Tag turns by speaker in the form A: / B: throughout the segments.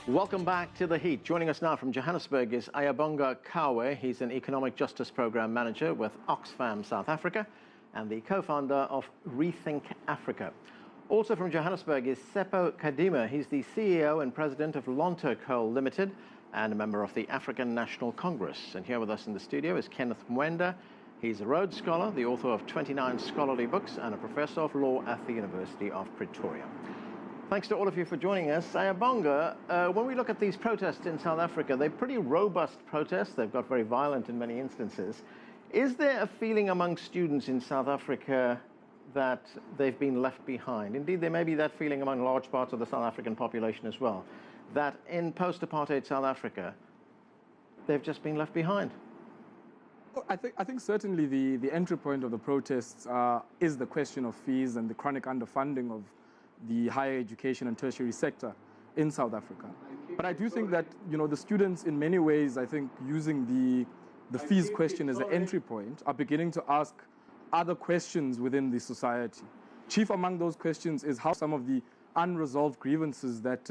A: Welcome back to The Heat. Joining us now from Johannesburg is Ayabonga Kawe. He's an Economic Justice Program Manager with Oxfam South Africa and the co-founder of Rethink Africa. Also from Johannesburg is Seppo Kadima. He's the CEO and President of Lonto Coal Limited and a member of the African National Congress. And here with us in the studio is Kenneth Mwenda. He's a Rhodes Scholar, the author of 29 scholarly books and a Professor of Law at the University of Pretoria. Thanks to all of you for joining us. Ayabonga, when we look at these protests in South Africa, they're pretty robust protests. They've got very violent in many instances. Is there a feeling among students in South Africa that they've been left behind? Indeed, there may be that feeling among large parts of the South African population as well, that in post-apartheid South Africa, they've just been left behind.
B: I think certainly the entry point of the protests is the question of fees and the chronic underfunding of the higher education and tertiary sector in South Africa. But I do think that, the students in many ways, I think, using the fees question as an entry point, are beginning to ask other questions within the society. Chief among those questions is how some of the unresolved grievances that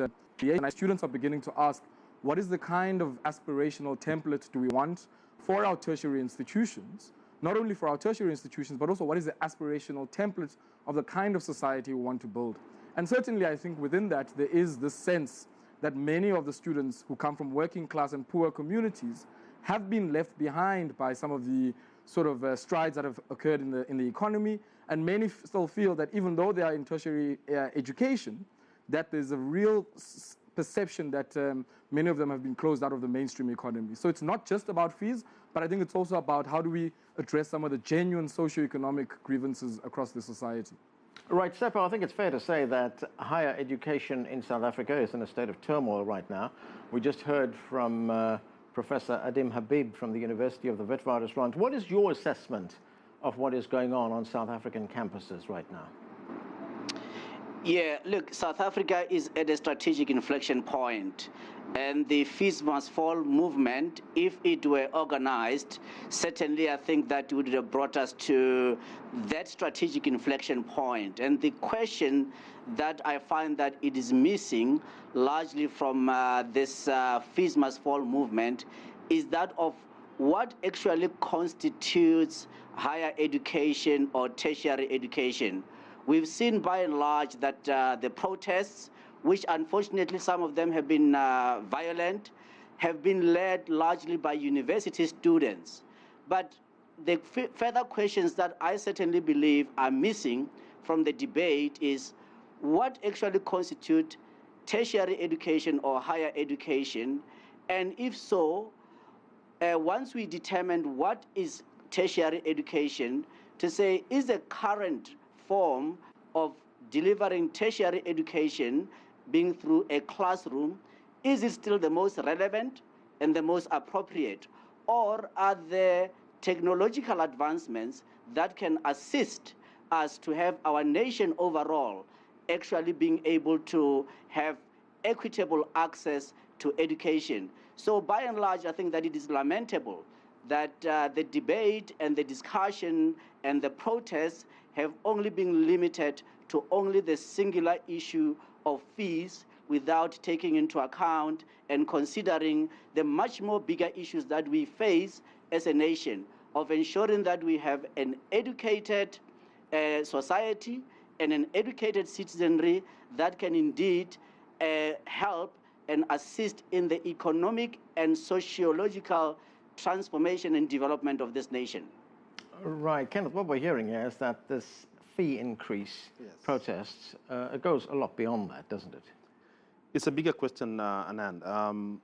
B: students are beginning to ask, what is the kind of aspirational template do we want for our tertiary institutions? Not only for our tertiary institutions, but also what is the aspirational template of the kind of society we want to build? And certainly, I think within that, there is this sense that many of the students who come from working class and poor communities have been left behind by some of the sort of strides that have occurred in the economy. And many still feel that even though they are in tertiary education, that there's a real perception that many of them have been closed out of the mainstream economy. So it's not just about fees, but I think it's also about how do we address some of the genuine socioeconomic grievances across the society.
A: Right, Seppo, I think it's fair to say that higher education in South Africa is in a state of turmoil right now. We just heard from Professor Adim Habib from the University of the Witwatersrand. What is your assessment of what is going on South African campuses right now?
C: Yeah, look, South Africa is at a strategic inflection point, and the fees must fall movement, if it were organized, certainly I think that would have brought us to that strategic inflection point. And the question that I find that it is missing largely from this fees must fall movement is that of what actually constitutes higher education or tertiary education. We've seen by and large that the protests, which unfortunately some of them have been violent, have been led largely by university students. But the further questions that I certainly believe are missing from the debate is what actually constitutes tertiary education or higher education, and if so, once we determine what is tertiary education, to say is the current form of delivering tertiary education being through a classroom, is it still the most relevant and the most appropriate? Or are there technological advancements that can assist us to have our nation overall actually being able to have equitable access to education? So by and large, I think that it is lamentable that the debate and the discussion and the protests have only been limited to only the singular issue of fees without taking into account and considering the much more bigger issues that we face as a nation of ensuring that we have an educated society and an educated citizenry that can indeed help and assist in the economic and sociological transformation and development of this nation.
A: Right, Kenneth, what we're hearing here is that this fee increase protests, it goes a lot beyond that, doesn't it?
D: It's a bigger question, Anand.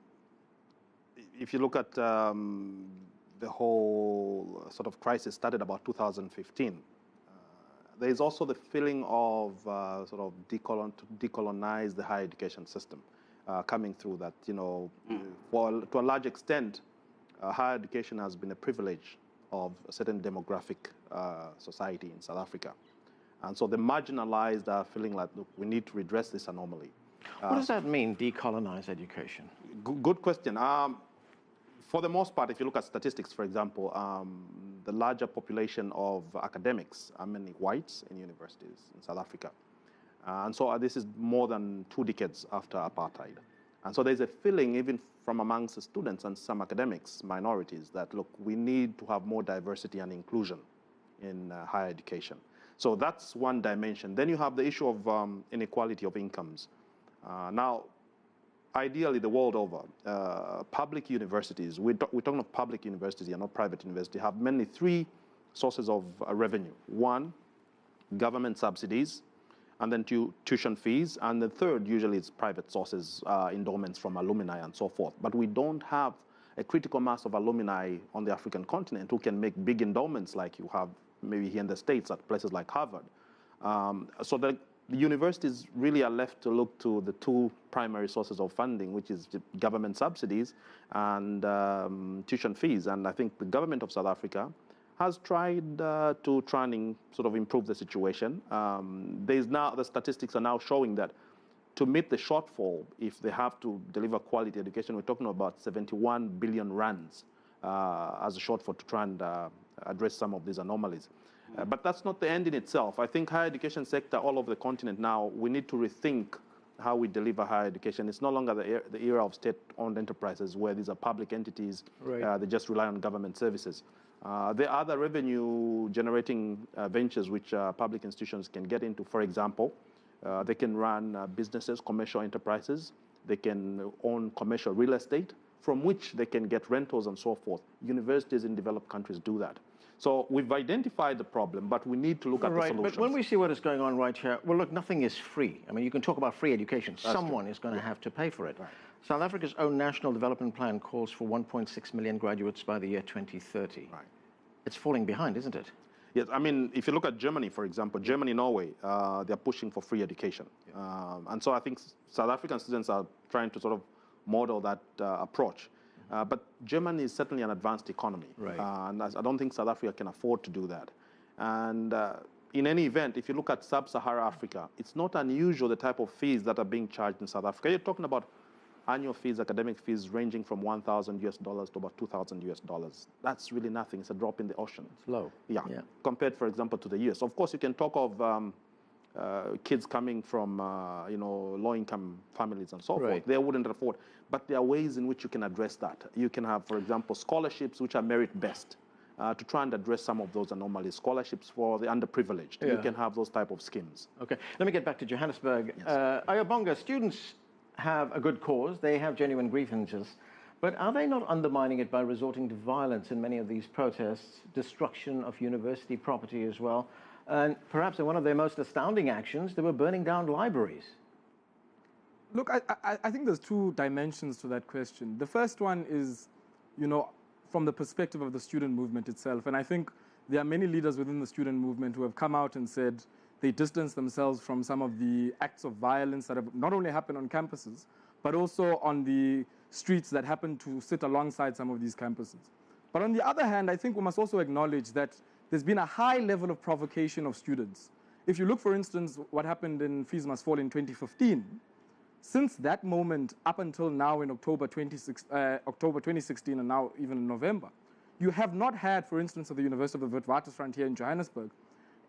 D: If you look at the whole sort of crisis started about 2015, there is also the feeling of sort of decolonize the higher education system coming through that, to a large extent, higher education has been a privilege of a certain demographic society in South Africa. And so the marginalized are feeling like, look, we need to redress this anomaly.
A: What does that mean, decolonize education?
D: Good question. For the most part, if you look at statistics, for example, the larger population of academics are mainly whites in universities in South Africa. And so this is more than 2 decades after apartheid. And so there's a feeling, even from amongst the students and some academics, minorities, that, look, we need to have more diversity and inclusion in higher education. So that's one dimension. Then you have the issue of inequality of incomes. Now, ideally, the world over, public universities, we're talking of public universities and not private universities, have mainly three sources of revenue. One, government subsidies, and then tuition fees, and the third usually is private sources, endowments from alumni and so forth. But we don't have a critical mass of alumni on the African continent who can make big endowments like you have maybe here in the States at places like Harvard. So the universities really are left to look to the two primary sources of funding, which is government subsidies and tuition fees. And I think the government of South Africa has tried to try and sort of improve the situation. The statistics are now showing that to meet the shortfall, if they have to deliver quality education, we're talking about 71 billion rands as a shortfall to try and address some of these anomalies. But that's not the end in itself. I think higher education sector all over the continent now, we need to rethink how we deliver higher education. It's no longer the era of state-owned enterprises where these are public entities. Right. They just rely on government services. There are other revenue-generating ventures which public institutions can get into. For example, they can run businesses, commercial enterprises. They can own commercial real estate from which they can get rentals and so forth. Universities in developed countries do that. So we've identified the problem, but we need to look at the solutions.
A: But when we see what is going on right here, well, look, nothing is free. I mean, you can talk about free education.
D: That's
A: Someone
D: true.
A: is going to have to pay for it.
D: Right.
A: South Africa's own national development plan calls for 1.6 million graduates by the year 2030.
D: Right.
A: It's falling behind, isn't it?
D: Yes, I mean, if you look at Germany, for example, Germany, Norway, they're pushing for free education. And so I think South African students are trying to sort of model that approach. But Germany is certainly an advanced economy. Right. And I don't think South Africa can afford to do that. And in any event, if you look at sub-Saharan Africa, it's not unusual the type of fees that are being charged in South Africa. You're talking about annual fees, academic fees ranging from $1,000 US to about $2,000 US. That's really nothing. It's a drop in the ocean.
A: It's low.
D: Yeah. Compared, for example, to the US. Of course, you can talk of kids coming from low-income families and so forth. They wouldn't afford. But there are ways in which you can address that. You can have, for example, scholarships which are merit-based to try and address some of those anomalies. Scholarships for the underprivileged. You can have those type of schemes.
A: Okay. Let me get back to Johannesburg.
D: Yes.
A: Ayabonga, students have a good cause. They have genuine grievances. But are they not undermining it by resorting to violence in many of these protests, destruction of university property as well? And perhaps in one of their most astounding actions, they were burning down libraries.
B: Look, I think there's two dimensions to that question. The first one is, from the perspective of the student movement itself. And I think there are many leaders within the student movement who have come out and said they distance themselves from some of the acts of violence that have not only happened on campuses, but also on the streets that happen to sit alongside some of these campuses. But on the other hand, I think we must also acknowledge that there's been a high level of provocation of students. If you look, for instance, what happened in Fees Must Fall in 2015, since that moment up until now in October 2016 and now even in November, you have not had, for instance, at the University of the Witwatersrand here in Johannesburg,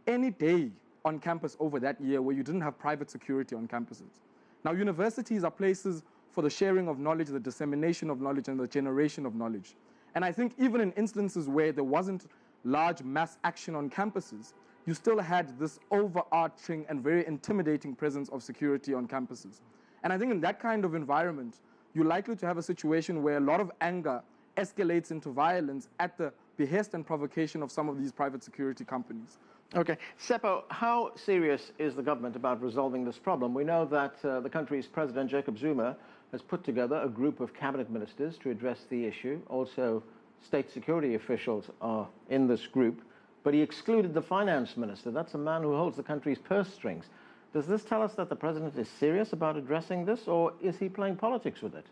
B: any day on campus over that year where you didn't have private security on campuses. Now, universities are places for the sharing of knowledge, the dissemination of knowledge, and the generation of knowledge. And I think even in instances where there wasn't large mass action on campuses, you still had this overarching and very intimidating presence of security on campuses. And I think in that kind of environment, you're likely to have a situation where a lot of anger escalates into violence at the behest and provocation of some of these private security companies.
A: Okay. Seppo, how serious is the government about resolving this problem? We know that the country's President, Jacob Zuma, has put together a group of cabinet ministers to address the issue. Also, state security officials are in this group, but he excluded the finance minister. That's a man who holds the country's purse strings. Does this tell us that the president is serious about addressing this, or is he playing politics with it?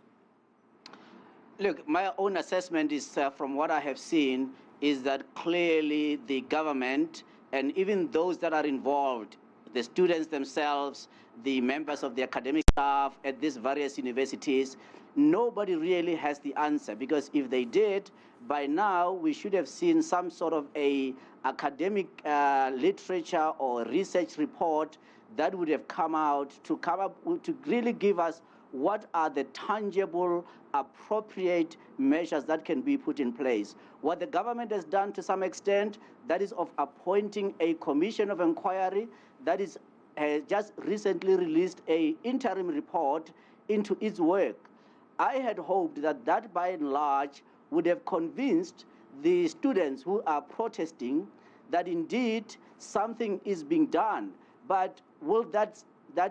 C: Look, my own assessment is, from what I have seen, is that clearly the government and even those that are involved, the students themselves, the members of the academic staff at these various universities, nobody really has the answer, because if they did, by now we should have seen some sort of a academic literature or research report that would have come up to really give us what are the tangible, appropriate measures that can be put in place. What the government has done to some extent, that is of appointing a commission of inquiry that is just recently released an interim report into its work. I had hoped that that by and large would have convinced the students who are protesting that indeed something is being done. But will that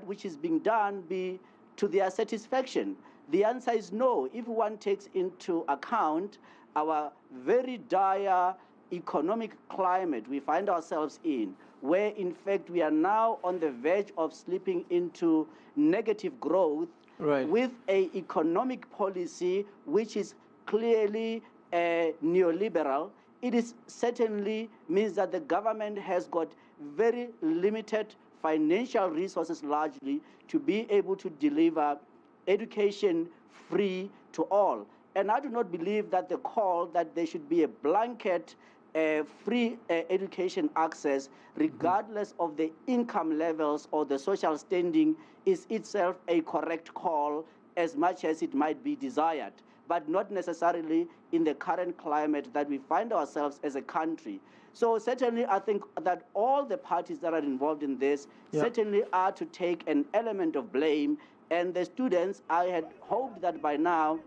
C: which is being done be to their satisfaction? The answer is no. If one takes into account our very dire economic climate we find ourselves in, where in fact we are now on the verge of slipping into negative growth,
A: right,
C: with an economic policy which is clearly neoliberal, it is certainly means that the government has got very limited financial resources largely to be able to deliver education free to all. And I do not believe that the call that there should be a blanket free education access, regardless of the income levels or the social standing, is itself a correct call, as much as it might be desired, but not necessarily in the current climate that we find ourselves as a country. So certainly I think that all the parties that are involved in this certainly are to take an element of blame, and the students, I had hoped that by now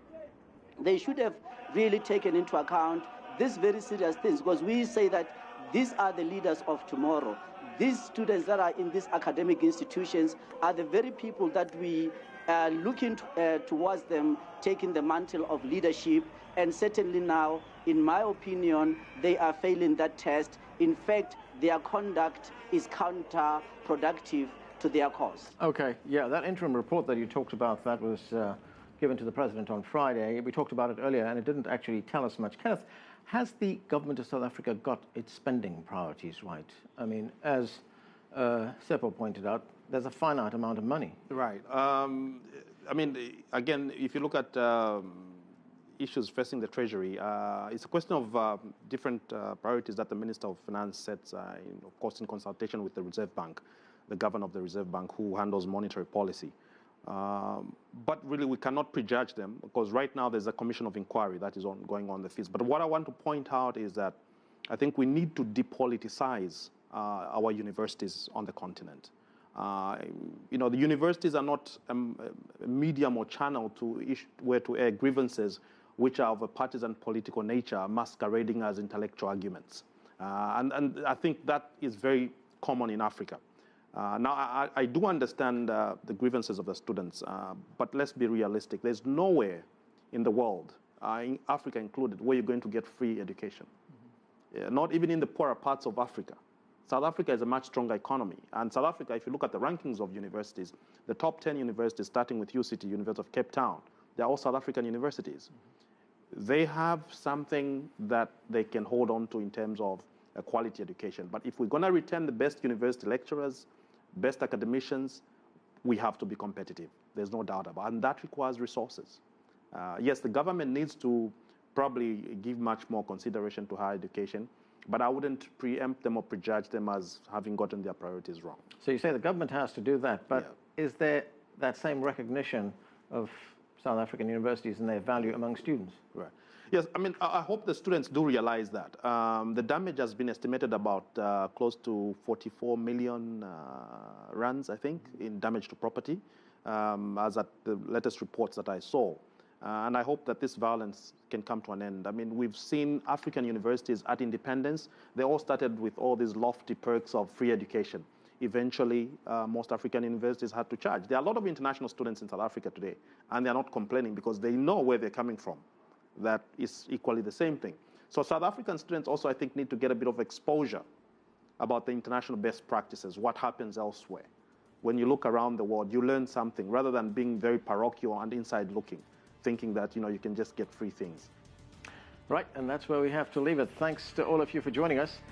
C: they should have really taken into account these very serious things, because we say that these are the leaders of tomorrow. These students that are in these academic institutions are the very people that we are looking towards them taking the mantle of leadership, and certainly now, in my opinion, they are failing that test. In fact, their conduct is counterproductive to their cause.
A: Okay, yeah, that interim report that you talked about, that was given to the President on Friday. We talked about it earlier, and it didn't actually tell us much. Kenneth, has the government of South Africa got its spending priorities right? I mean, as Seppo pointed out, there's a finite amount of money.
D: Right. I mean, again, if you look at issues facing the Treasury, it's a question of different priorities that the Minister of Finance sets, of course, in consultation with the Reserve Bank, the governor of the Reserve Bank, who handles monetary policy. But really, we cannot prejudge them, because right now there's a commission of inquiry that is going on the fees. But what I want to point out is that I think we need to depoliticize our universities on the continent. You know, the universities are not a medium or channel where to air grievances which are of a partisan political nature, masquerading as intellectual arguments. And I think that is very common in Africa. Now, I do understand the grievances of the students, but let's be realistic. There's nowhere in the world, in Africa included, where you're going to get free education. Not even in the poorer parts of Africa. South Africa is a much stronger economy. And South Africa, if you look at the rankings of universities, the top 10 universities, starting with UCT, University of Cape Town, they're all South African universities. They have something that they can hold on to in terms of a quality education. But if we're going to retain the best university lecturers, best academicians, we have to be competitive. There's no doubt about it. And that requires resources. Yes, the government needs to probably give much more consideration to higher education, but I wouldn't preempt them or prejudge them as having gotten their priorities wrong.
A: So you say the government has to do that, but is there that same recognition of South African universities and their value among students?
D: Right. Yes, I mean, I hope the students do realize that. The damage has been estimated about close to 44 million rands, I think, in damage to property, as at the latest reports that I saw. And I hope that this violence can come to an end. I mean, we've seen African universities at independence. They all started with all these lofty perks of free education. Eventually, most African universities had to charge. There are a lot of international students in South Africa today, and they're not complaining because they know where they're coming from. That is equally the same thing. So South African students also, I think, need to get a bit of exposure about the international best practices, what happens elsewhere. When you look around the world, you learn something, rather than being very parochial and inside-looking, thinking that, you know, you can just get free things.
A: Right, and that's where we have to leave it. Thanks to all of you for joining us.